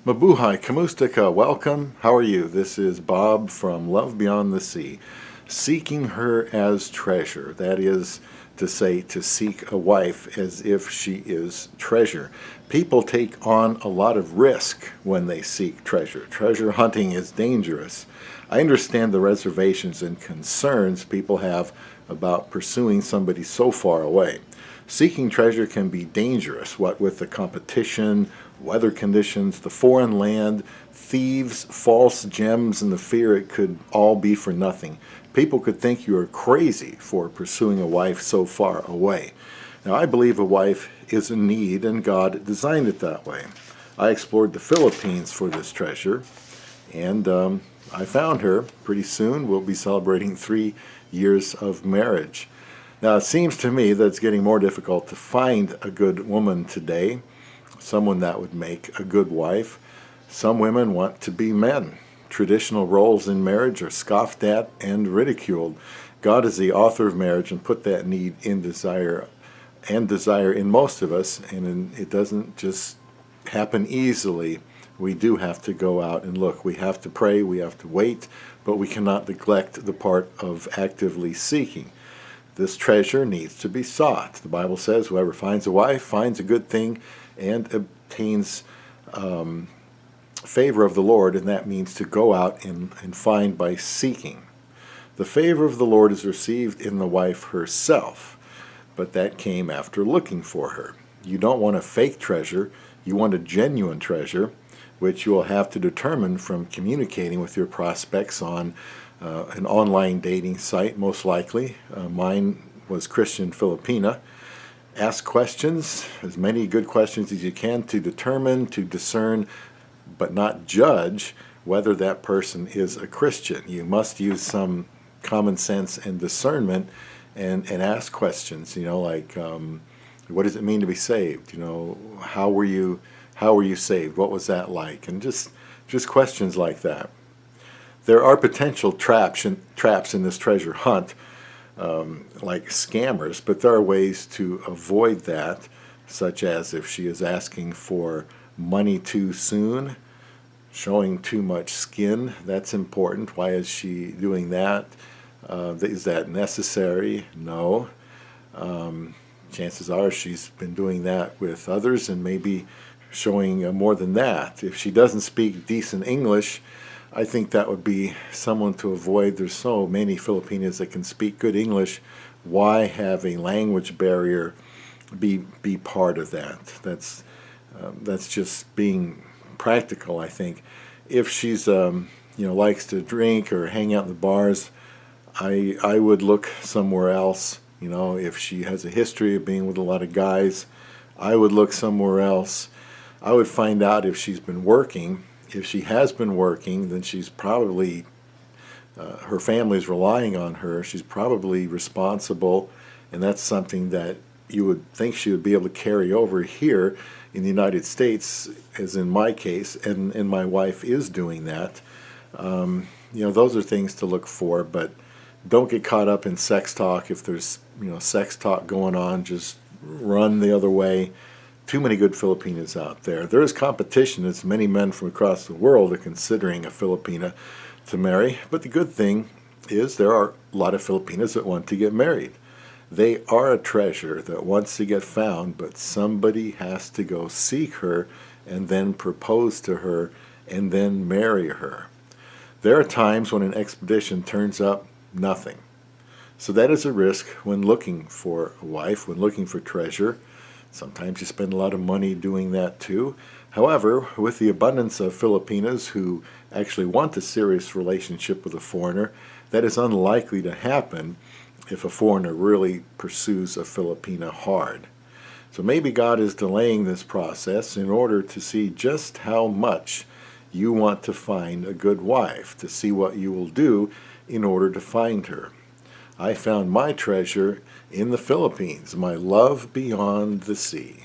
Mabuhay, Kamustika, welcome. How are you? This is Bob from Love Beyond the Sea. Seeking her as treasure. That is to say, to seek a wife as if she is treasure. People take on a lot of risk when they seek treasure. Treasure hunting is dangerous. I understand the reservations and concerns people have about pursuing somebody so far away. Seeking treasure can be dangerous, what with the competition, weather conditions, the foreign land, thieves, false gems, and the fear it could all be for nothing. People could think you are crazy for pursuing a wife so far away. Now, I believe a wife is a need, and God designed it that way. I explored the Philippines for this treasure, and I found her. Pretty soon we'll be celebrating 3 years of marriage. Now, it seems to me that it's getting more difficult to find a good woman today, someone that would make a good wife. Some women want to be men. Traditional roles in marriage are scoffed at and ridiculed. God is the author of marriage and put that need in desire in most of us, and it doesn't just happen easily. We do have to go out and look. We have to pray, we have to wait, but we cannot neglect the part of actively seeking. This treasure needs to be sought. The Bible says whoever finds a wife finds a good thing and obtains favor of the Lord, and that means to go out and find by seeking. The favor of the Lord is received in the wife herself, but that came after looking for her. You don't want a fake treasure, you want a genuine treasure, which you will have to determine from communicating with your prospects on an online dating site, most likely. Mine was Christian Filipina. Ask questions, as many good questions as you can, to determine, to discern, but not judge whether that person is a Christian. You must use some common sense and discernment and ask questions, like what does it mean to be saved? How were you saved? What was that like? And just questions like that. There are potential traps in this treasure hunt, like scammers, but there are ways to avoid that, such as if she is asking for money too soon, showing too much skin. That's important. Why is she doing that? Is that necessary? No. Chances are she's been doing that with others and maybe showing more than that. If she doesn't speak decent English, I think that would be someone to avoid. There's so many Filipinas that can speak good English. Why have a language barrier be part of that? That's just being practical, I think. If she's likes to drink or hang out in the bars, I would look somewhere else. If she has a history of being with a lot of guys, I would look somewhere else. I would find out if she's been working. If she has been working, then she's probably, her family's relying on her. She's probably responsible, and that's something that you would think she would be able to carry over here in the United States, as in my case, and my wife is doing that. Those are things to look for, but don't get caught up in sex talk. If there's, sex talk going on, just run the other way. Too many good Filipinas out there. There is competition, as many men from across the world are considering a Filipina to marry, but the good thing is there are a lot of Filipinas that want to get married. They are a treasure that wants to get found, but somebody has to go seek her and then propose to her and then marry her. There are times when an expedition turns up nothing. So that is a risk when looking for a wife, when looking for treasure. Sometimes you spend a lot of money doing that too. However, with the abundance of Filipinas who actually want a serious relationship with a foreigner, that is unlikely to happen if a foreigner really pursues a Filipina hard. So maybe God is delaying this process in order to see just how much you want to find a good wife, to see what you will do in order to find her. I found my treasure in the Philippines, my love beyond the sea.